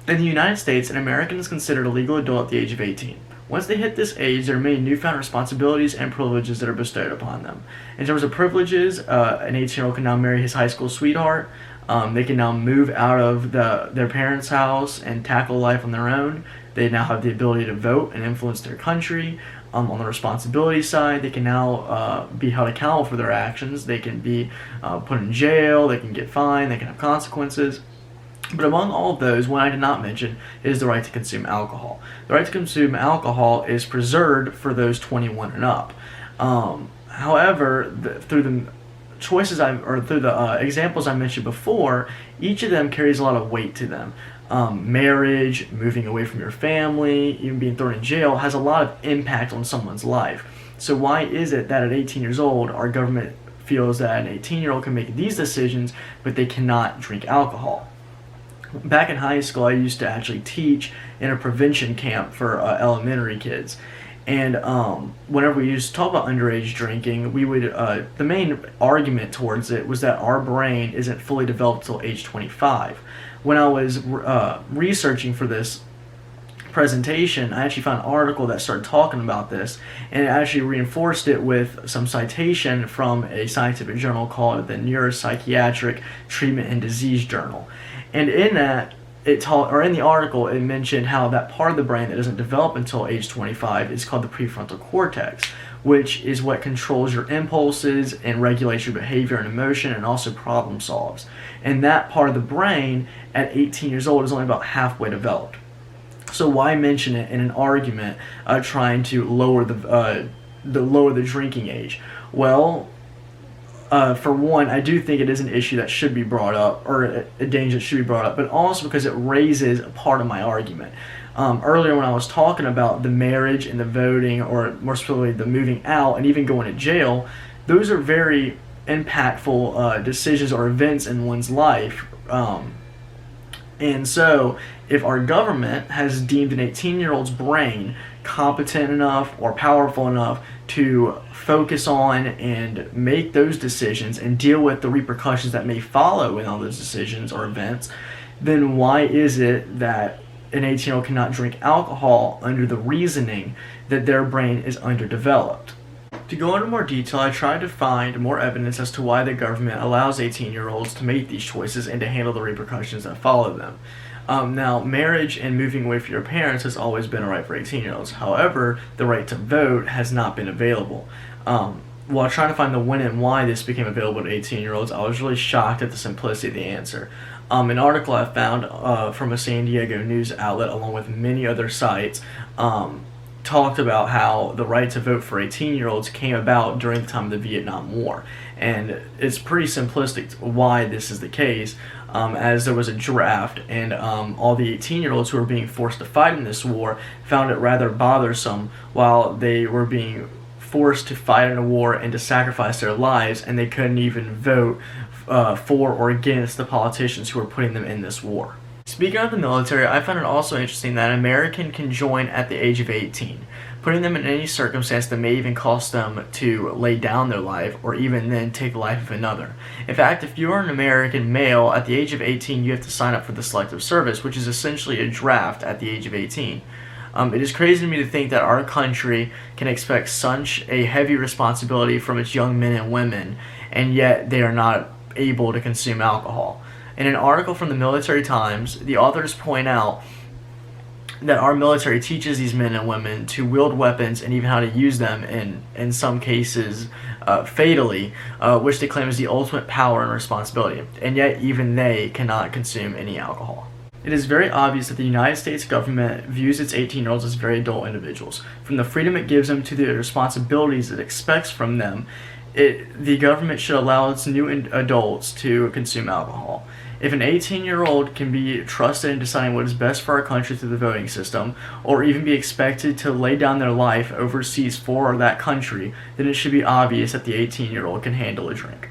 In the United States, an American is considered a legal adult at the age of 18. Once they hit this age, there are many newfound responsibilities and privileges that are bestowed upon them. In terms of privileges, an 18-year-old can now marry his high school sweetheart. They can now move out of their parents' house and tackle life on their own. They now have the ability to vote and influence their country. On the responsibility side, they can now be held accountable for their actions. They can be put in jail, they can get fined, they can have consequences. But among all of those, one I did not mention is the right to consume alcohol. The right to consume alcohol is preserved for those 21 and up. However, through the examples I mentioned before, each of them carries a lot of weight to them. Marriage, moving away from your family, even being thrown in jail has a lot of impact on someone's life. So why is it that at 18 years old, our government feels that an 18-year-old can make these decisions, but they cannot drink alcohol? Back in high school, I used to actually teach in a prevention camp for elementary kids. And whenever we used to talk about underage drinking, we would the main argument towards it was that our brain isn't fully developed until age 25. When I was researching for this presentation, I actually found an article that started talking about this, and it actually reinforced it with some citation from a scientific journal called the Neuropsychiatric Treatment and Disease Journal. And in that, in the article, it mentioned how that part of the brain that doesn't develop until age 25 is called the prefrontal cortex, which is what controls your impulses and regulates your behavior and emotion and also problem solves. And that part of the brain at 18 years old is only about halfway developed. So why mention it in an argument trying to lower the drinking age? Well, for one, I do think it is an issue that should be brought up, or a danger that should be brought up, but also because it raises a part of my argument. Earlier when I was talking about the marriage and the voting, or more specifically the moving out and even going to jail, those are very impactful decisions or events in one's life. And so, if our government has deemed an 18-year-old's brain competent enough or powerful enough to focus on and make those decisions and deal with the repercussions that may follow in all those decisions or events, then why is it that an 18-year-old cannot drink alcohol under the reasoning that their brain is underdeveloped? To go into more detail, I tried to find more evidence as to why the government allows 18-year-olds to make these choices and to handle the repercussions that follow them. Now, marriage and moving away from your parents has always been a right for 18-year-olds. However, the right to vote has not been available. While trying to find the when and why this became available to 18-year-olds, I was really shocked at the simplicity of the answer. An article I found from a San Diego news outlet, along with many other sites, talked about how the right to vote for 18-year-olds came about during the time of the Vietnam War. And it's pretty simplistic why this is the case, as there was a draft, and all the 18-year-olds who were being forced to fight in this war found it rather bothersome while they were being forced to fight in a war and to sacrifice their lives, and they couldn't even vote for or against the politicians who were putting them in this war. Speaking of the military, I found it also interesting that an American can join at the age of 18, putting them in any circumstance that may even cost them to lay down their life or even then take the life of another. In fact, if you are an American male, at the age of 18 you have to sign up for the Selective Service, which is essentially a draft at the age of 18. It is crazy to me to think that our country can expect such a heavy responsibility from its young men and women, and yet they are not able to consume alcohol. In an article from the Military Times, the authors point out that our military teaches these men and women to wield weapons and even how to use them, in some cases fatally, which they claim is the ultimate power and responsibility, and yet even they cannot consume any alcohol. It is very obvious that the United States government views its 18-year-olds as very adult individuals. From the freedom it gives them to the responsibilities it expects from them, the government should allow its new adults to consume alcohol. If an 18-year-old can be trusted in deciding what is best for our country through the voting system, or even be expected to lay down their life overseas for that country, then it should be obvious that the 18-year-old can handle a drink.